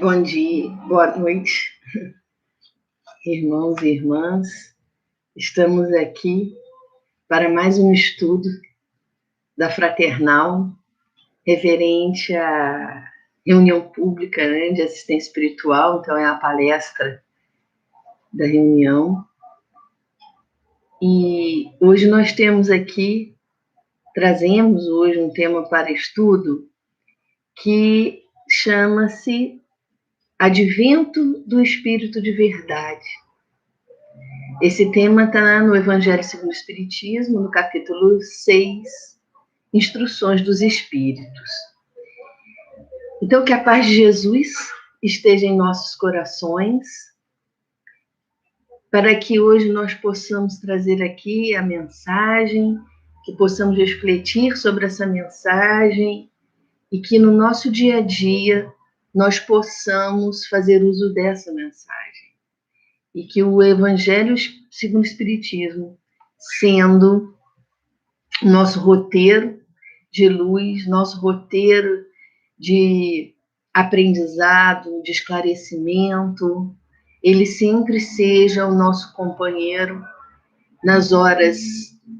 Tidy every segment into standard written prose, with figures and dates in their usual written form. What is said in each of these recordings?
Bom dia, boa noite, irmãos e irmãs. Estamos aqui para mais um estudo da Fraternal, referente à reunião pública, né, de assistência espiritual. Então, é a palestra da reunião. E hoje nós trazemos hoje um tema para estudo que chama-se Advento do Espírito de Verdade. Esse tema está no Evangelho segundo o Espiritismo, no capítulo 6, Instruções dos Espíritos. Então, que a paz de Jesus esteja em nossos corações, para que hoje nós possamos trazer aqui a mensagem, que possamos refletir sobre essa mensagem e que no nosso dia a dia nós possamos fazer uso dessa mensagem. E que o Evangelho segundo o Espiritismo, sendo nosso roteiro de luz, nosso roteiro de aprendizado, de esclarecimento, ele sempre seja o nosso companheiro nas horas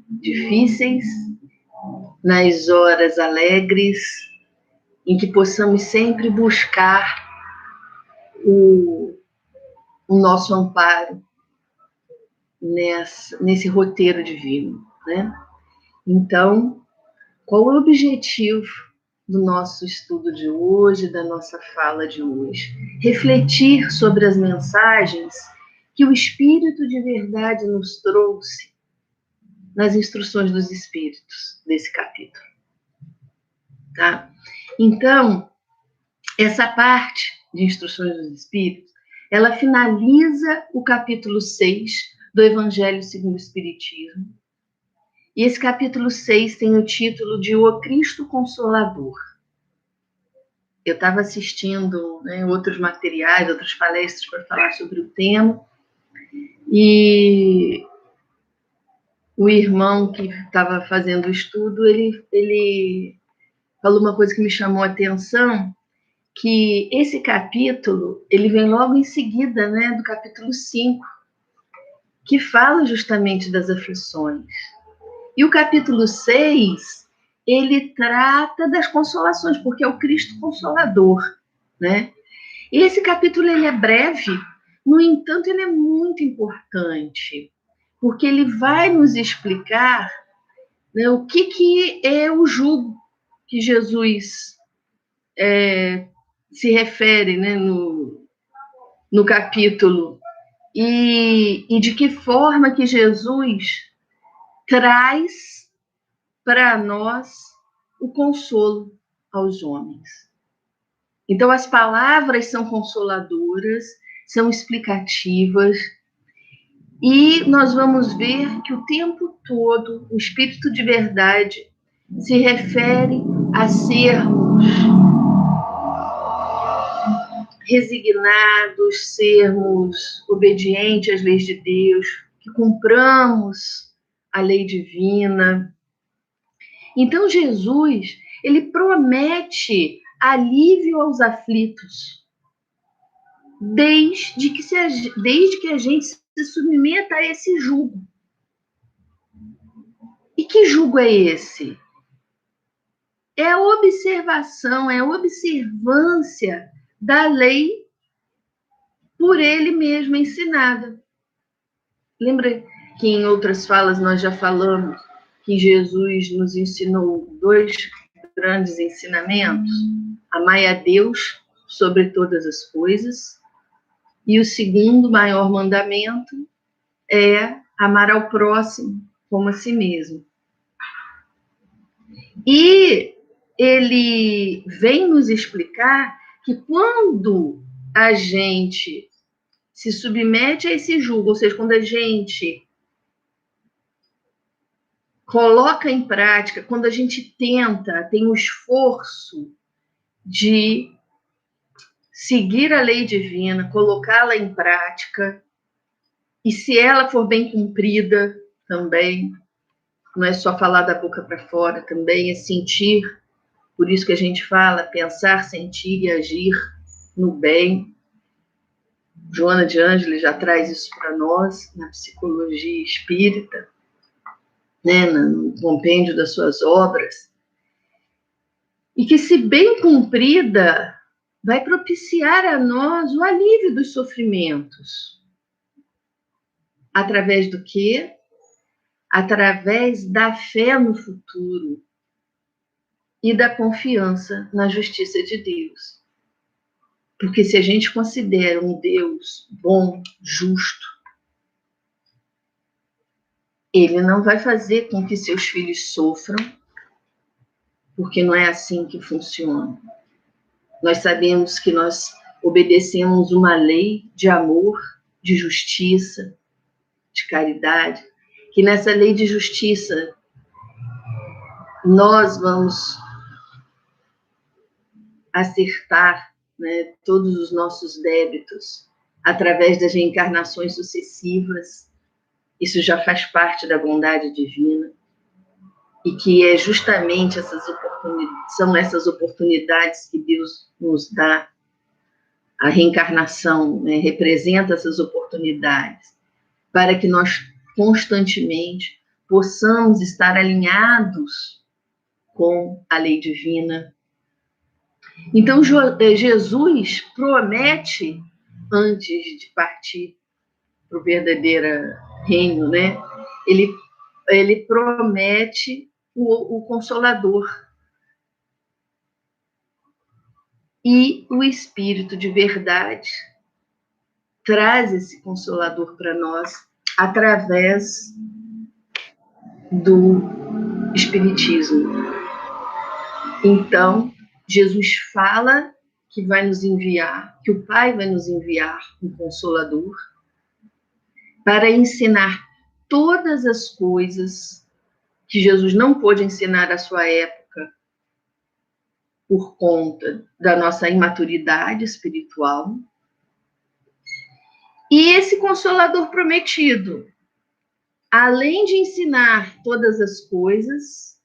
difíceis, nas horas alegres, em que possamos sempre buscar o nosso amparo nesse roteiro divino, né? Então, qual o objetivo do nosso estudo de hoje, da nossa fala de hoje? Refletir sobre as mensagens que o Espírito de Verdade nos trouxe nas instruções dos Espíritos desse capítulo. Tá? Então, essa parte de instruções dos Espíritos, ela finaliza o capítulo 6 do Evangelho segundo o Espiritismo. E esse capítulo 6 tem o título de O Cristo Consolador. Eu estava assistindo, né, outros materiais, outras palestras para falar sobre o tema, e o irmão que estava fazendo o estudo, ele falou uma coisa que me chamou a atenção, que esse capítulo, ele vem logo em seguida, né, do capítulo 5, que fala justamente das aflições. E o capítulo 6, ele trata das consolações, porque é o Cristo Consolador, né? E esse capítulo, ele é breve, no entanto, ele é muito importante, porque ele vai nos explicar, né, o que é o jugo que Jesus se refere, né, no capítulo, e de que forma que Jesus traz para nós o consolo aos homens. Então, as palavras são consoladoras, são explicativas, e nós vamos ver que o tempo todo o Espírito de Verdade se refere a sermos resignados, sermos obedientes às leis de Deus, que cumpramos a lei divina. Então, Jesus, ele promete alívio aos aflitos, desde que a gente se submeta a esse jugo. E que jugo é esse? É a observação, é a observância da lei por ele mesmo ensinada. Lembra que em outras falas nós já falamos que Jesus nos ensinou 2 grandes ensinamentos? Amai a Deus sobre todas as coisas, e o segundo maior mandamento é amar ao próximo como a si mesmo. E ele vem nos explicar que quando a gente se submete a esse jugo, ou seja, quando a gente coloca em prática, quando a gente tem o esforço de seguir a lei divina, colocá-la em prática, e se ela for bem cumprida também, não é só falar da boca para fora, também é sentir. Por isso que a gente fala pensar, sentir e agir no bem. Joana de Ângeles já traz isso para nós na psicologia espírita, né, no compêndio das suas obras. E que, se bem cumprida, vai propiciar a nós o alívio dos sofrimentos. Através do quê? Através da fé no futuro e da confiança na justiça de Deus. Porque se a gente considera um Deus bom, justo, ele não vai fazer com que seus filhos sofram, porque não é assim que funciona. Nós sabemos que nós obedecemos uma lei de amor, de justiça, de caridade, que nessa lei de justiça nós vamos acertar, né, todos os nossos débitos através das reencarnações sucessivas. Isso já faz parte da bondade divina, e que é justamente são essas oportunidades que Deus nos dá. A reencarnação, né, representa essas oportunidades para que nós constantemente possamos estar alinhados com a lei divina. Então, Jesus promete, antes de partir para o verdadeiro reino, né? Ele promete o Consolador. E o Espírito de verdade traz esse Consolador para nós através do Espiritismo. Então, Jesus fala que vai nos enviar, que o Pai vai nos enviar um Consolador para ensinar todas as coisas que Jesus não pôde ensinar à sua época por conta da nossa imaturidade espiritual. E esse Consolador prometido, além de ensinar todas as coisas,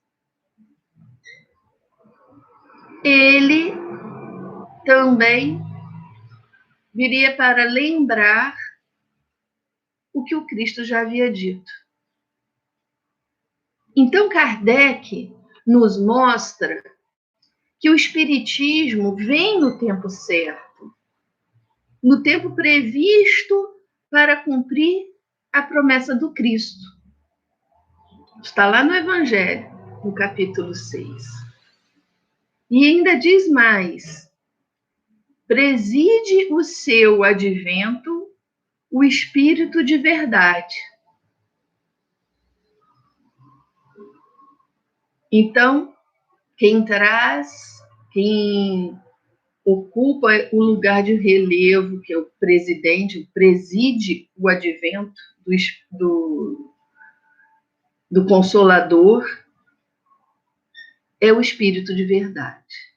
ele também viria para lembrar o que o Cristo já havia dito. Então, Kardec nos mostra que o Espiritismo vem no tempo certo, no tempo previsto para cumprir a promessa do Cristo. Está lá no Evangelho, no capítulo 6. E ainda diz mais: preside o seu advento o Espírito de verdade. Então, quem ocupa o lugar de relevo, que é o presidente, preside o advento do Consolador, é o Espírito de verdade.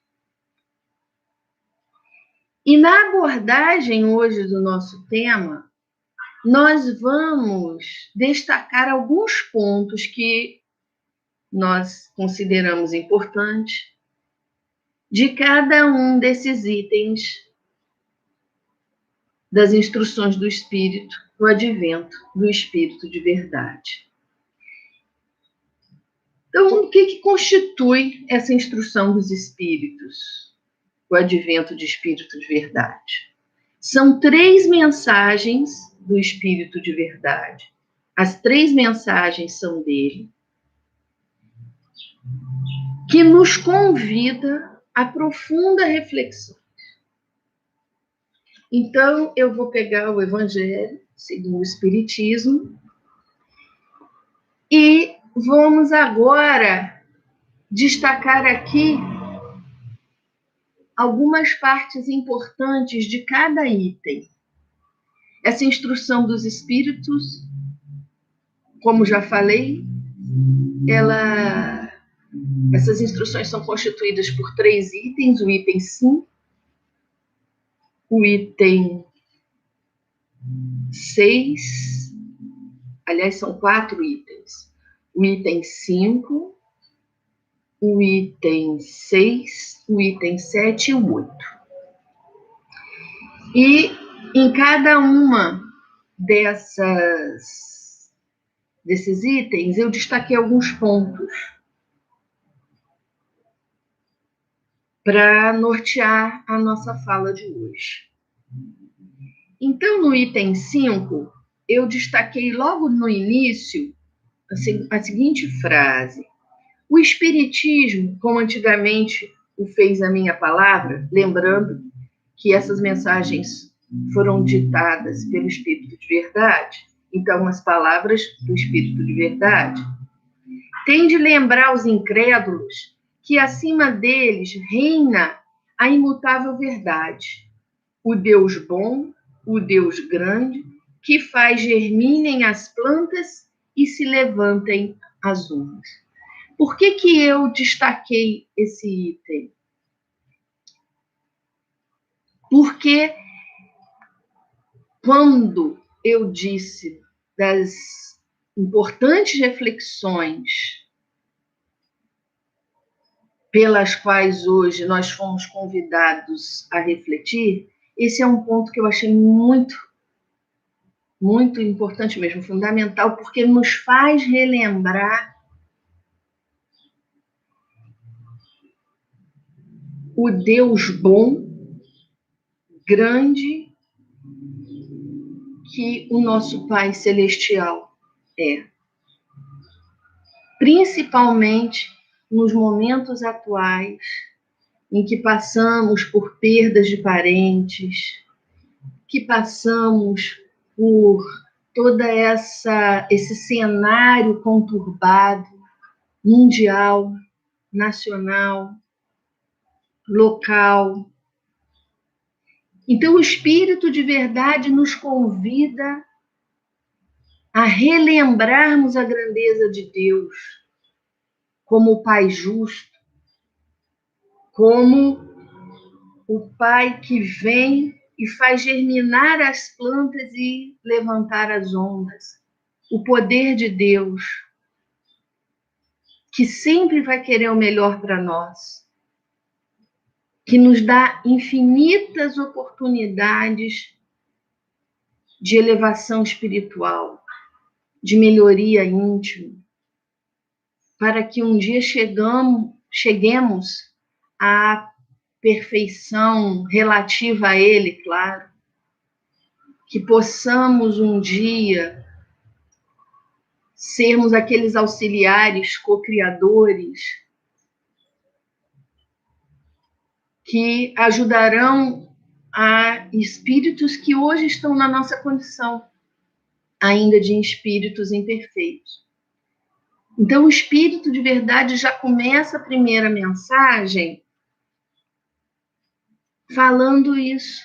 E na abordagem hoje do nosso tema, nós vamos destacar alguns pontos que nós consideramos importantes de cada um desses itens das instruções do Espírito, do advento do Espírito de verdade. Então, o que constitui essa instrução dos Espíritos, o advento de Espírito de verdade? São 3 mensagens do Espírito de verdade. As 3 mensagens são dele, que nos convida a profunda reflexão. Então, eu vou pegar o Evangelho, segundo o Espiritismo, e vamos agora destacar aqui algumas partes importantes de cada item. Essa instrução dos Espíritos, como já falei, essas instruções são constituídas por 3 itens: o item 5, o item 6, aliás, são 4 itens. o item 5, o item 6, o item 7 e o 8. E em cada uma desses itens, eu destaquei alguns pontos para nortear a nossa fala de hoje. Então, no item 5, eu destaquei logo no início a seguinte frase: o Espiritismo, como antigamente o fez a minha palavra, lembrando que essas mensagens foram ditadas pelo Espírito de Verdade, então as palavras do Espírito de Verdade, tem de lembrar os incrédulos que acima deles reina a imutável verdade, o Deus bom, o Deus grande, que faz germinem as plantas e se levantem as uvas. Por que eu destaquei esse item? Porque quando eu disse das importantes reflexões pelas quais hoje nós fomos convidados a refletir, esse é um ponto que eu achei muito, muito importante mesmo, fundamental, porque nos faz relembrar o Deus bom, grande, que o nosso Pai Celestial é. Principalmente nos momentos atuais, em que passamos por perdas de parentes, que passamos por toda esse cenário conturbado, mundial, nacional, local. Então, o Espírito de Verdade nos convida a relembrarmos a grandeza de Deus como o Pai justo, como o Pai que vem e faz germinar as plantas e levantar as ondas. O poder de Deus, que sempre vai querer o melhor para nós, que nos dá infinitas oportunidades de elevação espiritual, de melhoria íntima, para que um dia cheguemos à perfeição relativa a Ele, claro, que possamos um dia sermos aqueles auxiliares, co-criadores, que ajudarão a espíritos que hoje estão na nossa condição, ainda de espíritos imperfeitos. Então, o Espírito de Verdade já começa a primeira mensagem falando isso,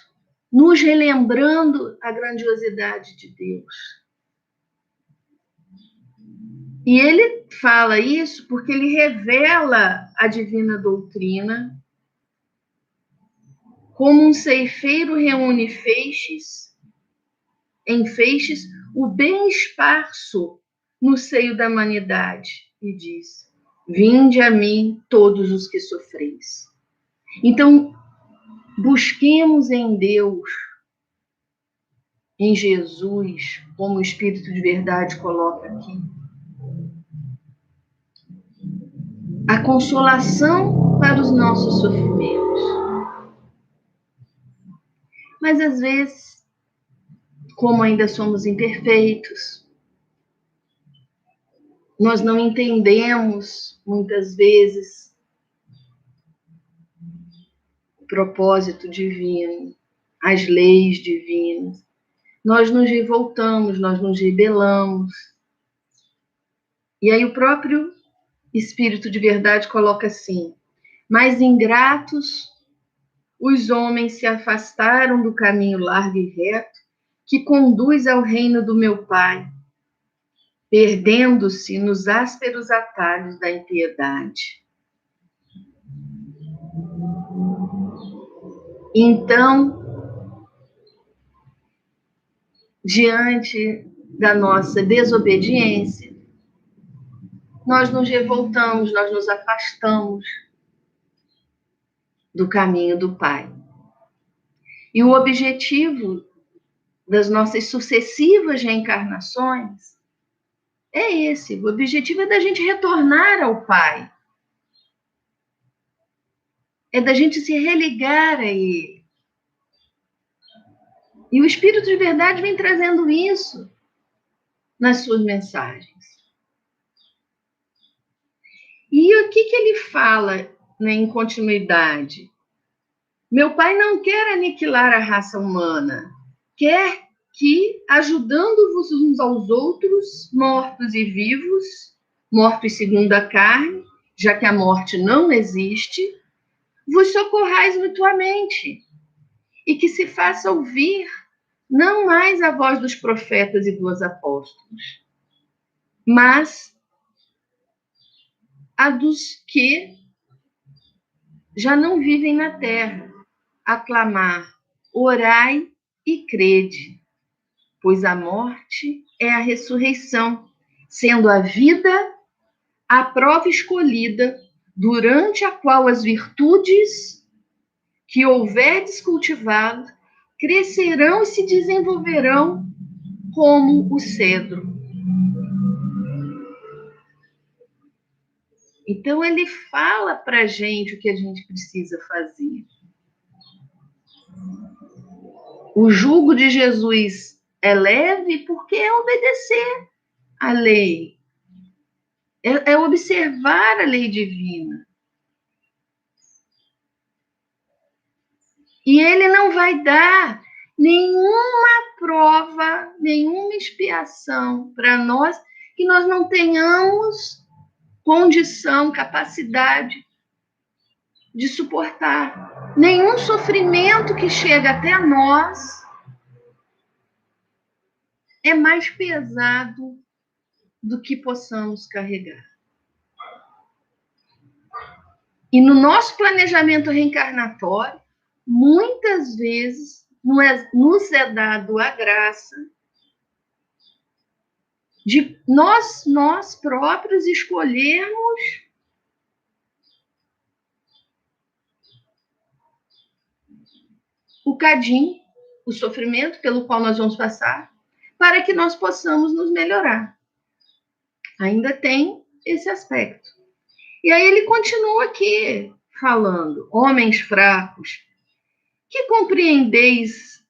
nos relembrando a grandiosidade de Deus. E ele fala isso porque ele revela a divina doutrina como um ceifeiro reúne em feixes, o bem esparso no seio da humanidade, e diz: vinde a mim todos os que sofreis. Então, busquemos em Deus, em Jesus, como o Espírito de Verdade coloca aqui, a consolação para os nossos sofrimentos. Mas, às vezes, como ainda somos imperfeitos, nós não entendemos, muitas vezes, o propósito divino, as leis divinas. Nós nos revoltamos, nós nos rebelamos. E aí o próprio Espírito de Verdade coloca assim: mas ingratos, os homens se afastaram do caminho largo e reto que conduz ao reino do meu Pai, perdendo-se nos ásperos atalhos da impiedade. Então, diante da nossa desobediência, nós nos revoltamos, nós nos afastamos do caminho do Pai. E o objetivo das nossas sucessivas reencarnações é esse. O objetivo é da gente retornar ao Pai. É da gente se religar a Ele. E o Espírito de Verdade vem trazendo isso nas suas mensagens. E o que ele fala, né, em continuidade? Meu Pai não quer aniquilar a raça humana, quer que, ajudando-vos uns aos outros, mortos e vivos, mortos segundo a carne, já que a morte não existe, vos socorrais mutuamente, e que se faça ouvir não mais a voz dos profetas e dos apóstolos, mas a dos que já não vivem na terra, aclamar, orai e crede, pois a morte é a ressurreição, sendo a vida a prova escolhida, durante a qual as virtudes que houverdes cultivado crescerão e se desenvolverão como o cedro. Então, ele fala para a gente o que a gente precisa fazer. O jugo de Jesus é leve porque é obedecer à lei, é observar a lei divina. E ele não vai dar nenhuma prova, nenhuma expiação para nós que nós não tenhamos condição, capacidade de suportar. Nenhum sofrimento que chega até nós é mais pesado do que possamos carregar. E no nosso planejamento reencarnatório, muitas vezes nos é dado a graça de nós próprios escolhermos o cadinho, o sofrimento pelo qual nós vamos passar, para que nós possamos nos melhorar. Ainda tem esse aspecto. E aí ele continua aqui falando: homens fracos, que compreendeis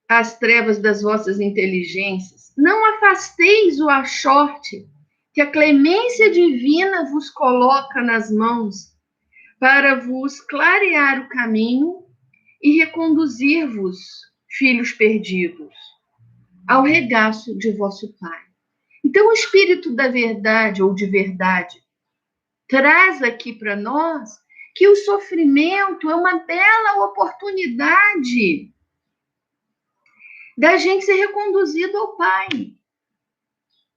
as trevas das vossas inteligências, não afasteis o achorte que a clemência divina vos coloca nas mãos para vos clarear o caminho e reconduzir-vos, filhos perdidos, ao regaço de vosso Pai. Então, o Espírito da Verdade, ou de verdade, traz aqui para nós que o sofrimento é uma bela oportunidade da gente ser reconduzido ao Pai.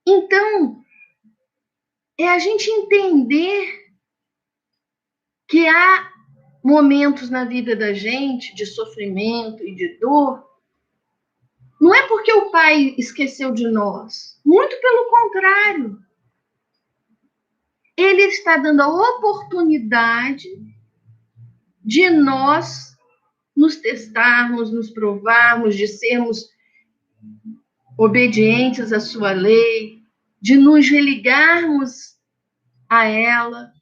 Então, é a gente entender que há momentos na vida da gente de sofrimento e de dor. Não é porque o Pai esqueceu de nós. Muito pelo contrário. Ele está dando a oportunidade de nós nos testarmos, nos provarmos, de sermos obedientes à sua lei, de nos religarmos a ela.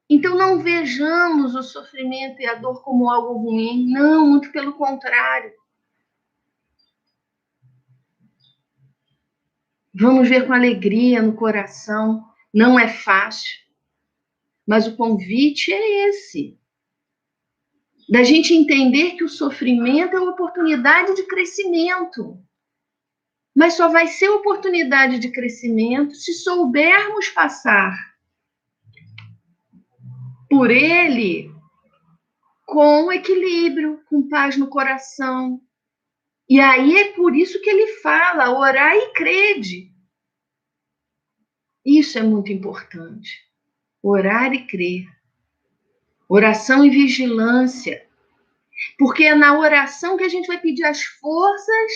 Então, não vejamos o sofrimento e a dor como algo ruim. Não, muito pelo contrário. Vamos ver com alegria no coração. Não é fácil. Mas o convite é esse. Da gente entender que o sofrimento é uma oportunidade de crescimento. Mas só vai ser oportunidade de crescimento se soubermos passar por ele com equilíbrio, com paz no coração. E aí é por isso que ele fala, orar e crede. Isso é muito importante. Orar e crer. Oração e vigilância. Porque é na oração que a gente vai pedir as forças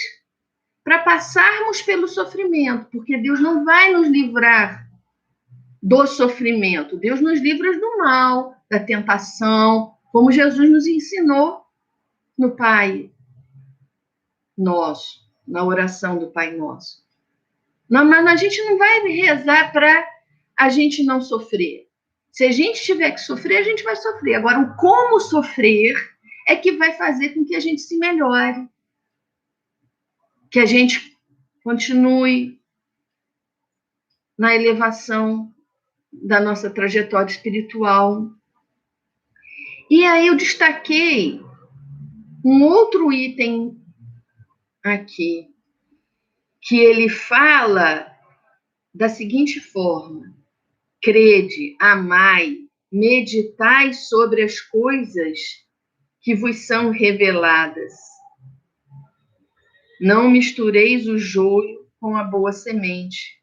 para passarmos pelo sofrimento, porque Deus não vai nos livrar do sofrimento. Deus nos livra do mal, da tentação, como Jesus nos ensinou no Pai Nosso, na oração do Pai Nosso. Não, mas a gente não vai rezar para a gente não sofrer. Se a gente tiver que sofrer, a gente vai sofrer. Agora, o como sofrer é que vai fazer com que a gente se melhore, que a gente continue na elevação da nossa trajetória espiritual. E aí eu destaquei um outro item aqui, que ele fala da seguinte forma: crede, amai, meditai sobre as coisas que vos são reveladas. Não mistureis o joio com a boa semente,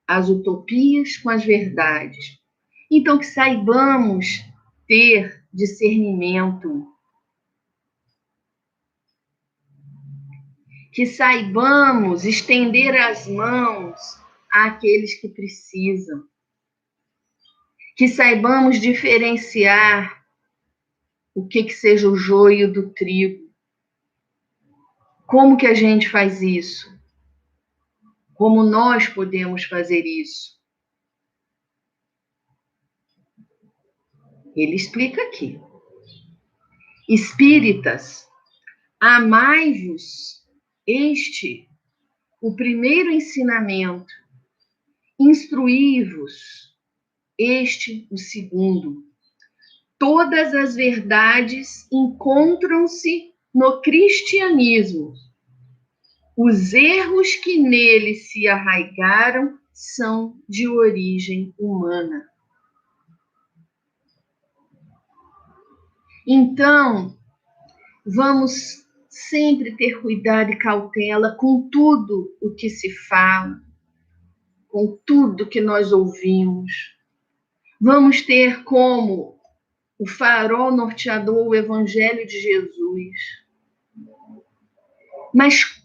as utopias com as verdades. Então, que saibamos ter discernimento, que saibamos estender as mãos àqueles que precisam, que saibamos diferenciar o que seja o joio do trigo. Como que a gente faz isso? Como nós podemos fazer isso? Ele explica aqui. Espíritas, amai-vos, o primeiro ensinamento. Instruí-vos, o segundo. Todas as verdades encontram-se no cristianismo. Os erros que nele se arraigaram são de origem humana. Então, vamos sempre ter cuidado e cautela com tudo o que se fala, com tudo que nós ouvimos. Vamos ter como o farol norteador o Evangelho de Jesus. Mas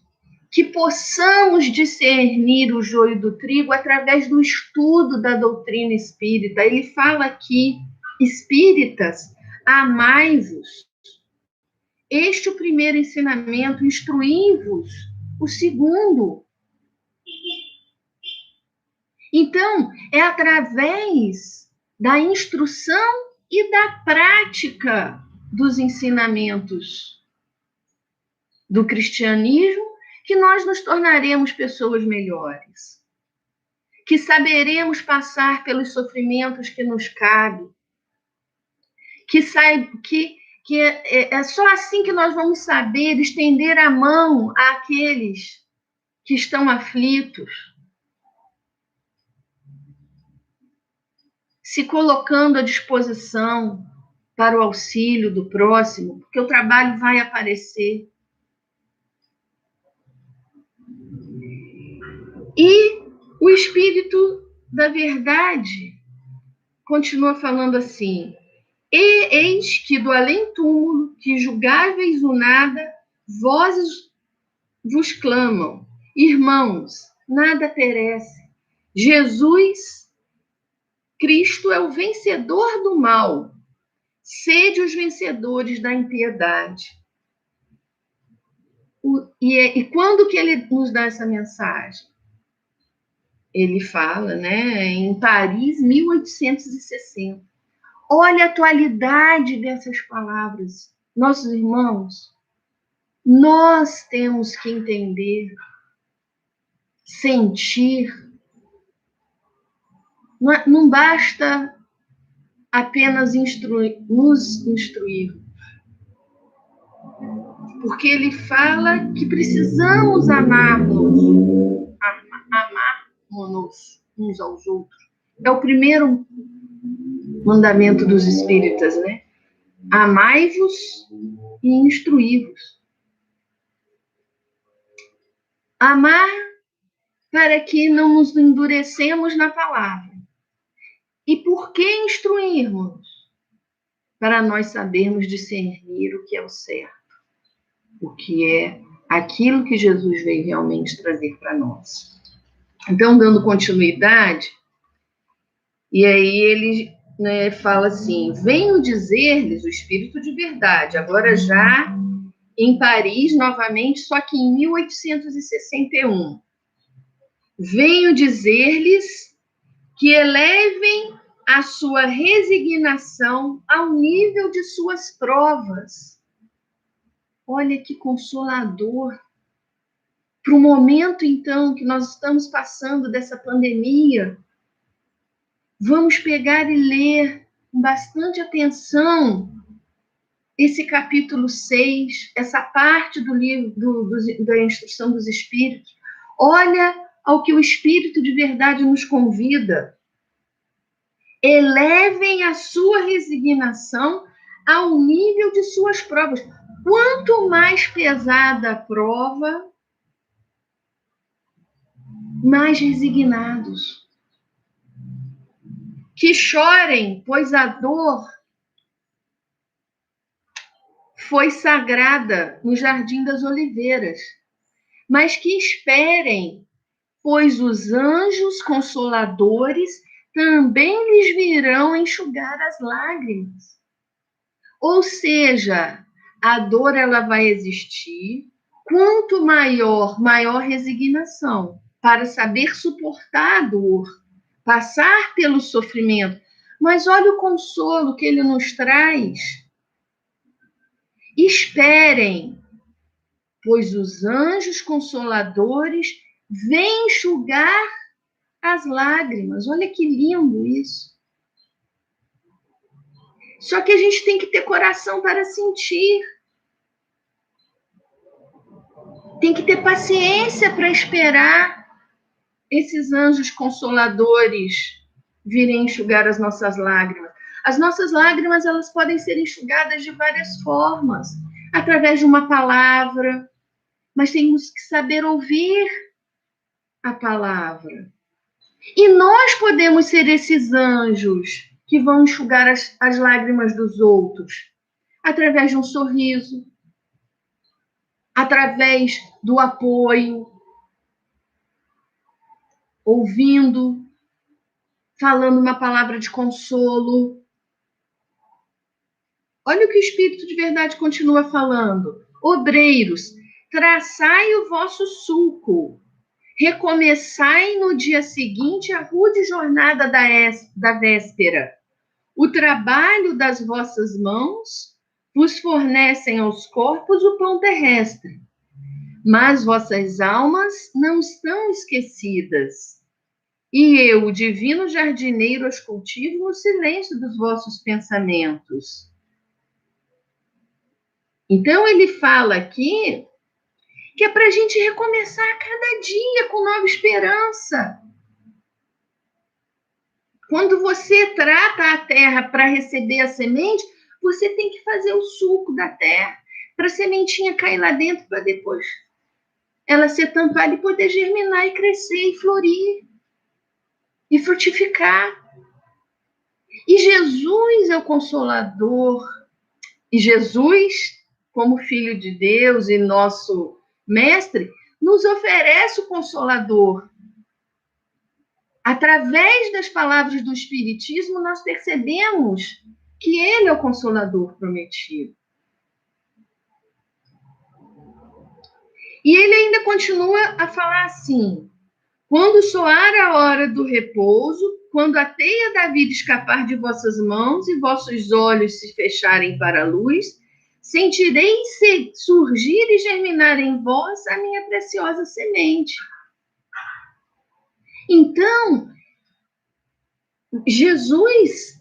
que possamos discernir o joio do trigo através do estudo da doutrina espírita. Ele fala aqui, espíritas, amai-vos. Este é o primeiro ensinamento, instruí-vos. O segundo. Então, é através da instrução e da prática dos ensinamentos do cristianismo que nós nos tornaremos pessoas melhores, que saberemos passar pelos sofrimentos que nos cabem, que é só assim que nós vamos saber estender a mão àqueles que estão aflitos, se colocando à disposição para o auxílio do próximo, porque o trabalho vai aparecer. E o Espírito da Verdade continua falando assim: e eis que do além-túmulo, que julgáveis o nada, vozes vos clamam, irmãos, nada perece. Jesus Cristo é o vencedor do mal. Sede os vencedores da impiedade. E quando que ele nos dá essa mensagem? Ele fala, né, em Paris, 1860. Olha a atualidade dessas palavras. Nossos irmãos, nós temos que entender, sentir. Não basta apenas nos instruir. Porque ele fala que precisamos amarmos uns aos outros. É o primeiro mandamento dos espíritas, né? Amai-vos e instruí-vos. Amar para que não nos endurecemos na palavra. E por que instruirmos? Para nós sabermos discernir o que é o certo, o que é aquilo que Jesus veio realmente trazer para nós. Então, dando continuidade, e aí ele, né, fala assim: venho dizer-lhes o Espírito de verdade, agora já em Paris novamente, só que em 1861. Venho dizer-lhes que elevem a sua resignação ao nível de suas provas. Olha que consolador. Para o momento, então, que nós estamos passando dessa pandemia, vamos pegar e ler com bastante atenção esse capítulo 6, essa parte do livro da Instrução dos Espíritos. Olha ao que o Espírito de verdade nos convida. Elevem a sua resignação ao nível de suas provas. Quanto mais pesada a prova, mais resignados. Que chorem, pois a dor foi sagrada no Jardim das Oliveiras, mas que esperem, pois os anjos consoladores também lhes virão enxugar as lágrimas. Ou seja, a dor ela vai existir, quanto maior resignação, para saber suportar a dor, passar pelo sofrimento. Mas olha o consolo que ele nos traz. Esperem, pois os anjos consoladores vêm enxugar as lágrimas. Olha que lindo isso. Só que a gente tem que ter coração para sentir. Tem que ter paciência para esperar esses anjos consoladores virem enxugar as nossas lágrimas. As nossas lágrimas, elas podem ser enxugadas de várias formas, através de uma palavra, mas temos que saber ouvir a palavra. E nós podemos ser esses anjos que vão enxugar as lágrimas dos outros, através de um sorriso, através do apoio, ouvindo, falando uma palavra de consolo. Olha o que o Espírito de verdade continua falando. Obreiros, traçai o vosso sulco, recomeçai no dia seguinte a rude jornada da véspera. O trabalho das vossas mãos vos fornecem aos corpos o pão terrestre, mas vossas almas não estão esquecidas. E eu, o divino jardineiro, as cultivo no silêncio dos vossos pensamentos. Então, ele fala aqui que é para a gente recomeçar a cada dia com nova esperança. Quando você trata a terra para receber a semente, você tem que fazer o suco da terra para a sementinha cair lá dentro, para depois ela ser tampada e poder germinar e crescer e florir e frutificar. E Jesus é o Consolador. E Jesus, como Filho de Deus e nosso Mestre, nos oferece o Consolador. Através das palavras do Espiritismo, nós percebemos que ele é o Consolador prometido. E ele ainda continua a falar assim: quando soar a hora do repouso, quando a teia da vida escapar de vossas mãos e vossos olhos se fecharem para a luz, sentireis surgir e germinar em vós a minha preciosa semente. Então, Jesus,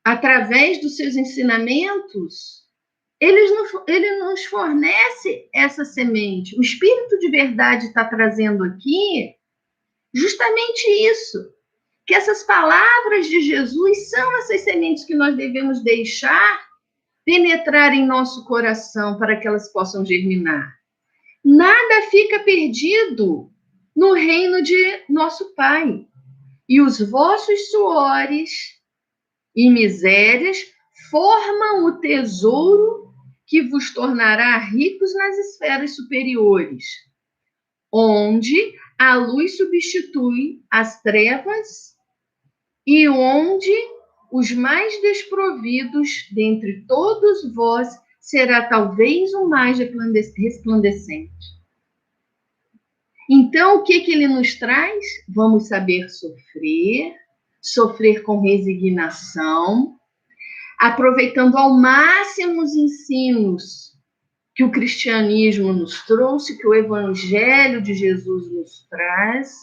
através dos seus ensinamentos, ele nos fornece essa semente. O Espírito de verdade está trazendo aqui justamente isso, que essas palavras de Jesus são essas sementes que nós devemos deixar penetrar em nosso coração para que elas possam germinar. Nada fica perdido no reino de nosso Pai. E os vossos suores e misérias formam o tesouro que vos tornará ricos nas esferas superiores, onde a luz substitui as trevas e onde os mais desprovidos dentre todos vós será talvez o mais resplandecente. Então, o que ele nos traz? Vamos saber sofrer com resignação, aproveitando ao máximo os ensinos que o cristianismo nos trouxe, que o evangelho de Jesus nos traz,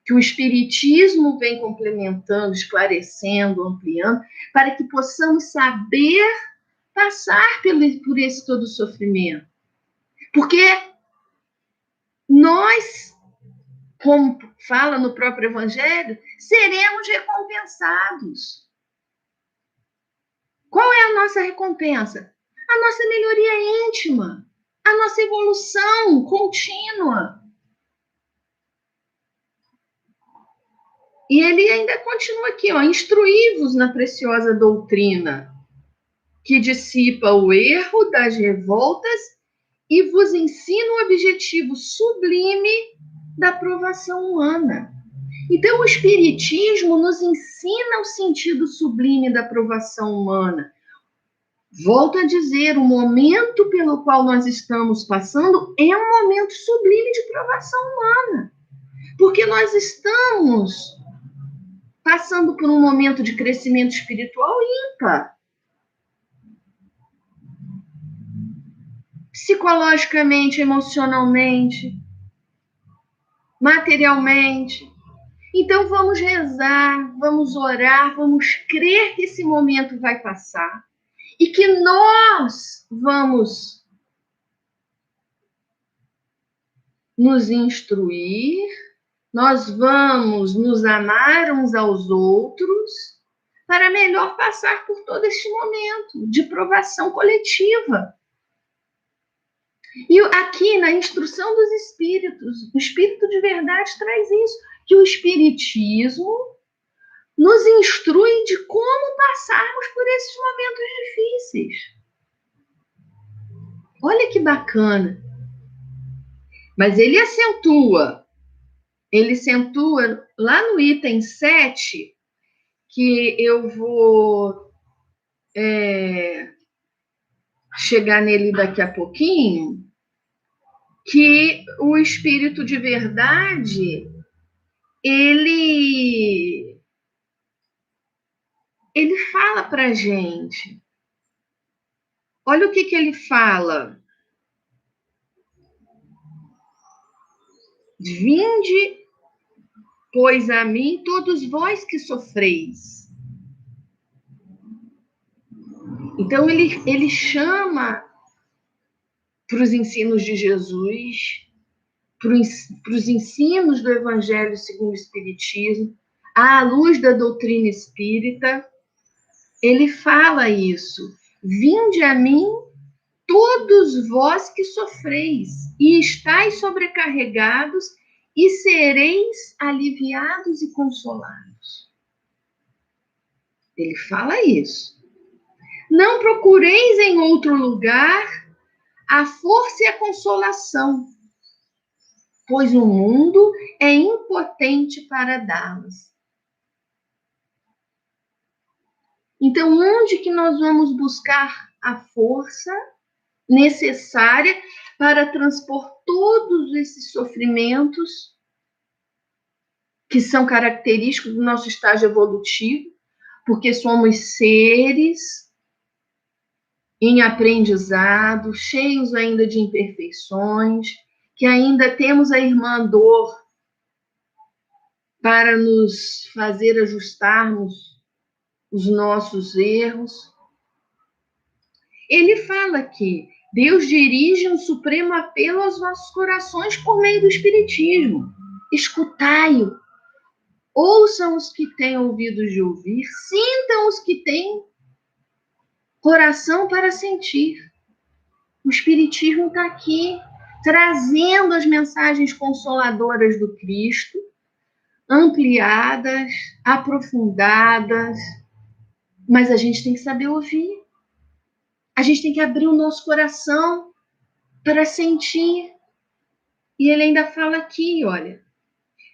que o espiritismo vem complementando, esclarecendo, ampliando, para que possamos saber passar por esse todo sofrimento. Porque nós, como fala no próprio evangelho, seremos recompensados. Qual é a nossa recompensa? A nossa melhoria íntima, a nossa evolução contínua. E ele ainda continua aqui, instruí-vos na preciosa doutrina, que dissipa o erro das revoltas e vos ensina o objetivo sublime da provação humana. Então, o Espiritismo nos ensina o sentido sublime da provação humana. Volto a dizer, o momento pelo qual nós estamos passando é um momento sublime de provação humana. Porque nós estamos passando por um momento de crescimento espiritual ímpar. Psicologicamente, emocionalmente, materialmente. Então, vamos rezar, vamos orar, vamos crer que esse momento vai passar e que nós vamos nos instruir, nós vamos nos amar uns aos outros para melhor passar por todo este momento de provação coletiva. E aqui na instrução dos espíritos, o Espírito de Verdade traz isso, que o Espiritismo nos instrui de como passarmos por esses momentos difíceis. Olha que bacana. Mas ele acentua lá no item 7, que eu vou chegar nele daqui a pouquinho, que o Espírito de Verdade, ele fala para a gente. Olha o que ele fala. Vinde, pois, a mim, todos vós que sofreis. Então, ele chama para os ensinos de Jesus, para os ensinos do Evangelho segundo o Espiritismo, à luz da doutrina espírita, ele fala isso. Vinde a mim, todos vós que sofreis, e estáis sobrecarregados, e sereis aliviados e consolados. Ele fala isso. Não procureis em outro lugar a força e a consolação, pois o mundo é impotente para dá-las. Então, onde que nós vamos buscar a força necessária para transpor todos esses sofrimentos que são característicos do nosso estágio evolutivo, porque somos seres em aprendizado, cheios ainda de imperfeições, que ainda temos a irmã dor para nos fazer ajustarmos os nossos erros. Ele fala que Deus dirige um supremo apelo aos nossos corações por meio do Espiritismo. Escutai-o. Ouçam os que têm ouvidos de ouvir, sintam os que têm coração para sentir. O Espiritismo está aqui, trazendo as mensagens consoladoras do Cristo, ampliadas, aprofundadas, mas a gente tem que saber ouvir. A gente tem que abrir o nosso coração para sentir. E ele ainda fala aqui, olha,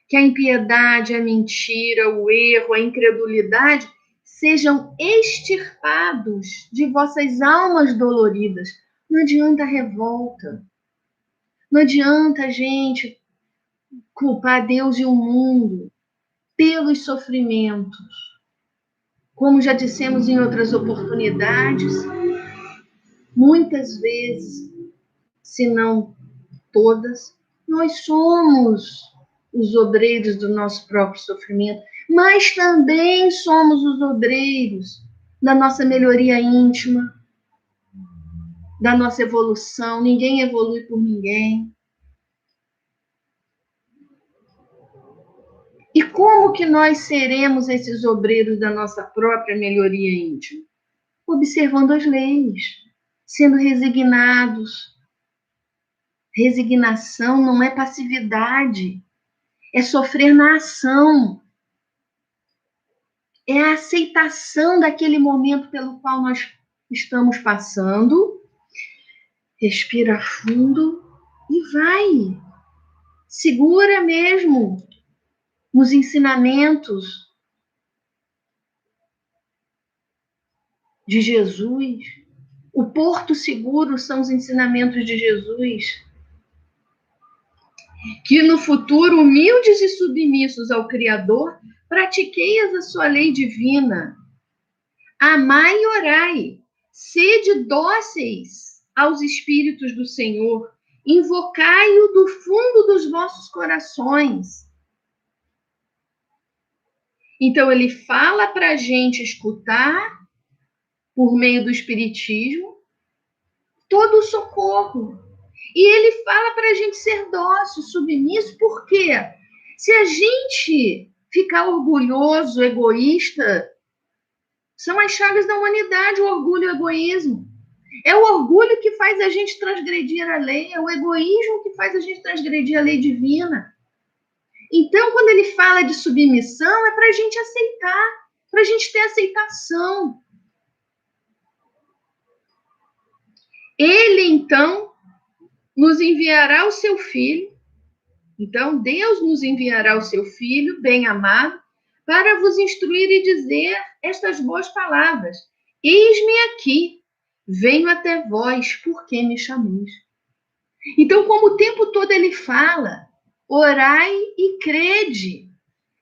que a impiedade, a mentira, o erro, a incredulidade sejam extirpados de vossas almas doloridas. Não adianta a revolta. Não adianta a gente culpar Deus e o mundo pelos sofrimentos. Como já dissemos em outras oportunidades, muitas vezes, se não todas, nós somos os obreiros do nosso próprio sofrimento, mas também somos os obreiros da nossa melhoria íntima, da nossa evolução. Ninguém evolui por ninguém. E como que nós seremos esses obreiros da nossa própria melhoria íntima? Observando as leis, sendo resignados. Resignação não é passividade, é sofrer na ação. É a aceitação daquele momento pelo qual nós estamos passando. Respira fundo e vai. Segura mesmo nos ensinamentos de Jesus. O porto seguro são os ensinamentos de Jesus. Que no futuro, humildes e submissos ao Criador, pratiqueis a sua lei divina. Amai e orai. Sede dóceis aos Espíritos do Senhor. Invocai-o do fundo dos vossos corações. Então, ele fala para a gente escutar, por meio do Espiritismo, todo o socorro. E ele fala para a gente ser dócil, submisso, por quê? Se a gente ficar orgulhoso, egoísta, são as chagas da humanidade, o orgulho e o egoísmo. É o orgulho que faz a gente transgredir a lei, é o egoísmo que faz a gente transgredir a lei divina. Então, quando ele fala de submissão, é para a gente aceitar, para a gente ter aceitação. Ele, então, nos enviará o seu Filho. Então, Deus nos enviará o seu Filho, bem-amado, para vos instruir e dizer estas boas palavras. Eis-me aqui, venho até vós, porque me chameis. Então, como o tempo todo ele fala, orai e crede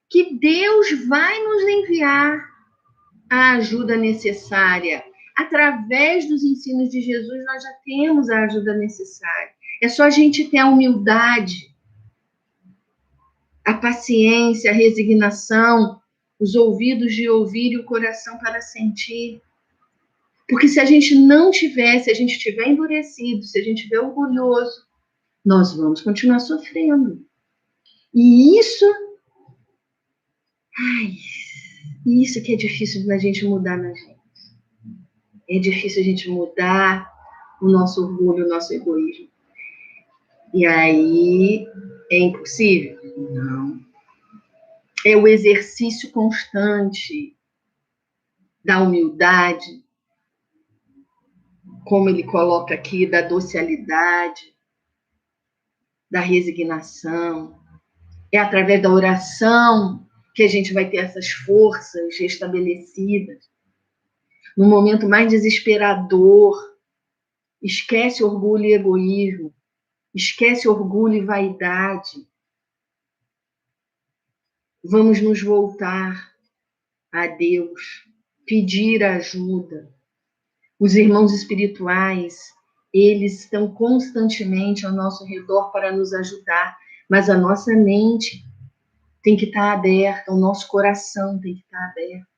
que Deus vai nos enviar a ajuda necessária. Através dos ensinos de Jesus, nós já temos a ajuda necessária. É só a gente ter a humildade, a paciência, a resignação, os ouvidos de ouvir e o coração para sentir. Porque se a gente não tiver, se a gente estiver endurecido, se a gente estiver orgulhoso, nós vamos continuar sofrendo. E isso que é difícil da gente mudar na gente. É difícil a gente mudar o nosso orgulho, o nosso egoísmo. E aí, é impossível? Não. É o exercício constante da humildade, como ele coloca aqui, da docilidade, da resignação. É através da oração que a gente vai ter essas forças restabelecidas. No momento mais desesperador, esquece orgulho e egoísmo, esquece orgulho e vaidade. Vamos nos voltar a Deus, pedir ajuda. Os irmãos espirituais, eles estão constantemente ao nosso redor para nos ajudar, mas a nossa mente tem que estar aberta, o nosso coração tem que estar aberto.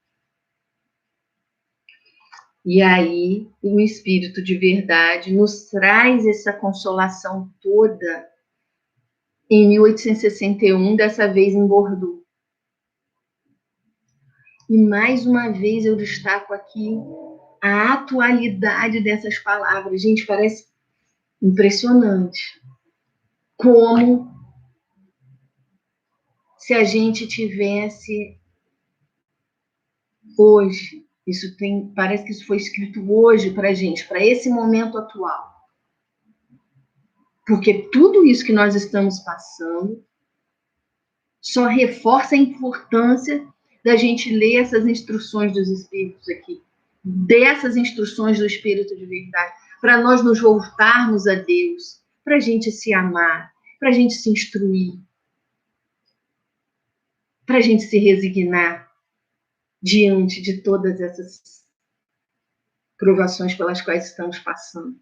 E aí, o Espírito de verdade nos traz essa consolação toda em 1861, dessa vez em Bordeaux. E mais uma vez eu destaco aqui a atualidade dessas palavras. Gente, parece impressionante. Como se a gente tivesse hoje Parece que isso foi escrito hoje para a gente, para esse momento atual. Porque tudo isso que nós estamos passando só reforça a importância da gente ler essas instruções dos Espíritos aqui, dessas instruções do Espírito de verdade, para nós nos voltarmos a Deus, para a gente se amar, para a gente se instruir, para a gente se resignar diante de todas essas provações pelas quais estamos passando.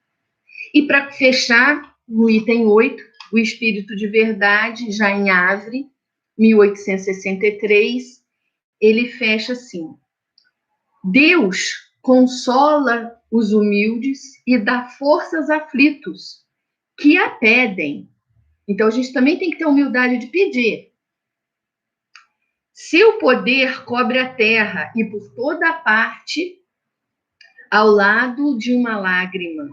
E para fechar, no item 8, o Espírito de Verdade, já em Avre, 1863, ele fecha assim: Deus consola os humildes e dá força aos aflitos, que a pedem. Então, a gente também tem que ter humildade de pedir. Seu poder cobre a terra e por toda parte ao lado de uma lágrima.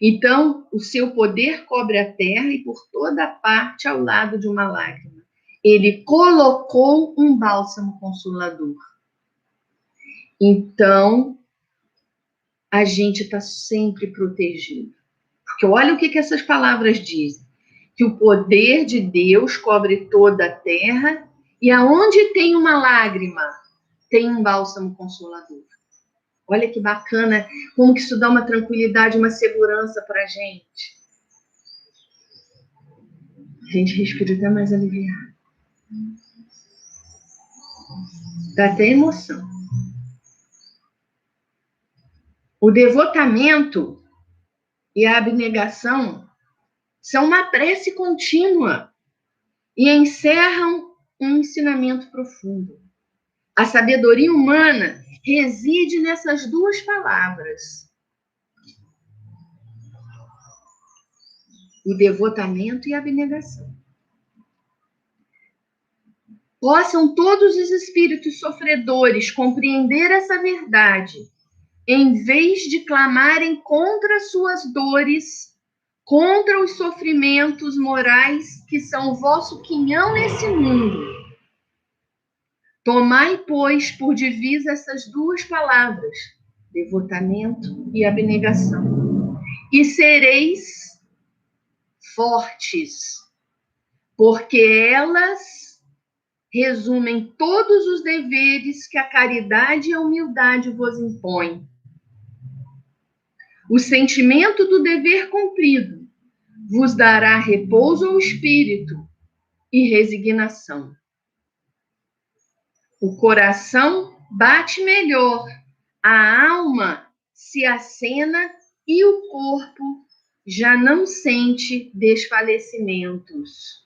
Então, o seu poder cobre a terra e por toda parte ao lado de uma lágrima. Ele colocou um bálsamo consolador. Então, a gente está sempre protegido. Porque olha o que essas palavras dizem. Que o poder de Deus cobre toda a terra e aonde tem uma lágrima, tem um bálsamo consolador. Olha que bacana, como que isso dá uma tranquilidade, uma segurança para a gente. A gente respira até mais aliviado. Dá até emoção. O devotamento e a abnegação são uma prece contínua e encerram um ensinamento profundo. A sabedoria humana reside nessas duas palavras. O devotamento e a abnegação. Possam todos os espíritos sofredores compreender essa verdade, em vez de clamarem contra suas dores, contra os sofrimentos morais que são o vosso quinhão nesse mundo. Tomai, pois, por divisa essas duas palavras, devotamento e abnegação, e sereis fortes, porque elas resumem todos os deveres que a caridade e a humildade vos impõem. O sentimento do dever cumprido vos dará repouso ao espírito e resignação. O coração bate melhor, a alma se acena e o corpo já não sente desfalecimentos,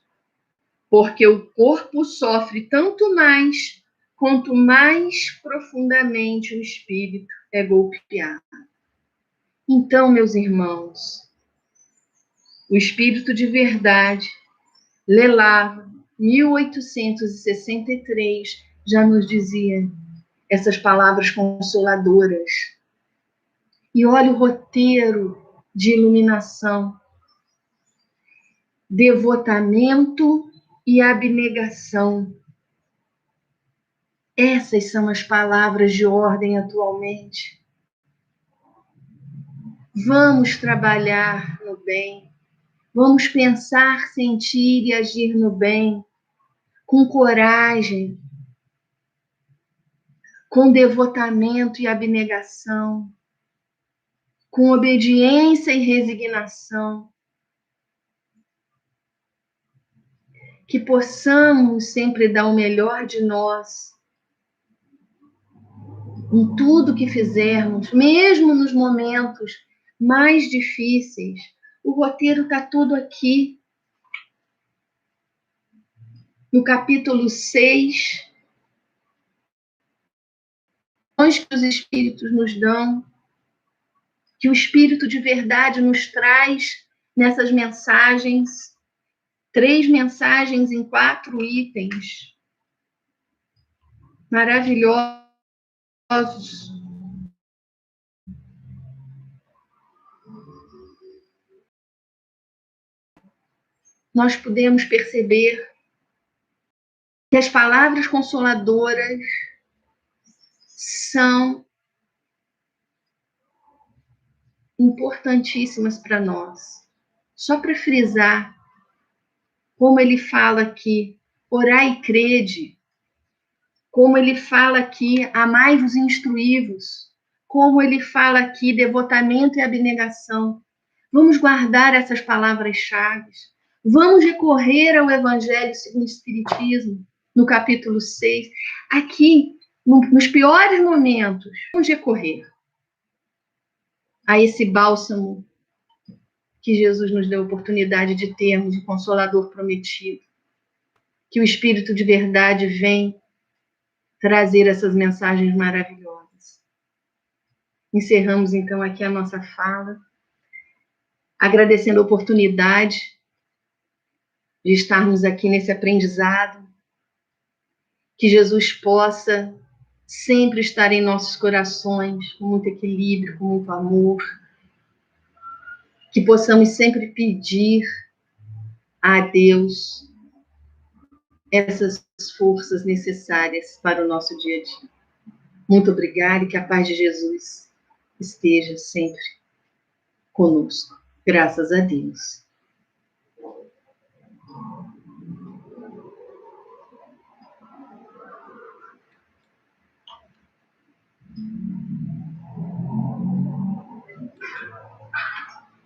porque o corpo sofre tanto mais quanto mais profundamente o espírito é golpeado. Então, meus irmãos, o Espírito de Verdade, Lelava, 1863, já nos dizia essas palavras consoladoras. E olha o roteiro de iluminação. Devotamento e abnegação. Essas são as palavras de ordem atualmente. Vamos trabalhar no bem. Vamos pensar, sentir e agir no bem, com coragem, com devotamento e abnegação, com obediência e resignação. Que possamos sempre dar o melhor de nós em tudo que fizermos, mesmo nos momentos mais difíceis. O roteiro está todo aqui. No capítulo 6, que os Espíritos nos dão, que o Espírito de Verdade nos traz nessas mensagens, 3 mensagens em 4 itens, maravilhosos. Nós podemos perceber que as palavras consoladoras são importantíssimas para nós. Só para frisar, como ele fala aqui, orai e crede, como ele fala aqui, amai-vos e instruí-vos, como ele fala aqui, devotamento e abnegação. Vamos guardar essas palavras-chave. Vamos recorrer ao Evangelho segundo o Espiritismo, no capítulo 6. Aqui, nos piores momentos, vamos recorrer a esse bálsamo que Jesus nos deu a oportunidade de termos, o Consolador prometido. Que o Espírito de verdade vem trazer essas mensagens maravilhosas. Encerramos, então, aqui a nossa fala, agradecendo a oportunidade de estarmos aqui nesse aprendizado, que Jesus possa sempre estar em nossos corações, com muito equilíbrio, com muito amor, que possamos sempre pedir a Deus essas forças necessárias para o nosso dia a dia. Muito obrigada e que a paz de Jesus esteja sempre conosco. Graças a Deus.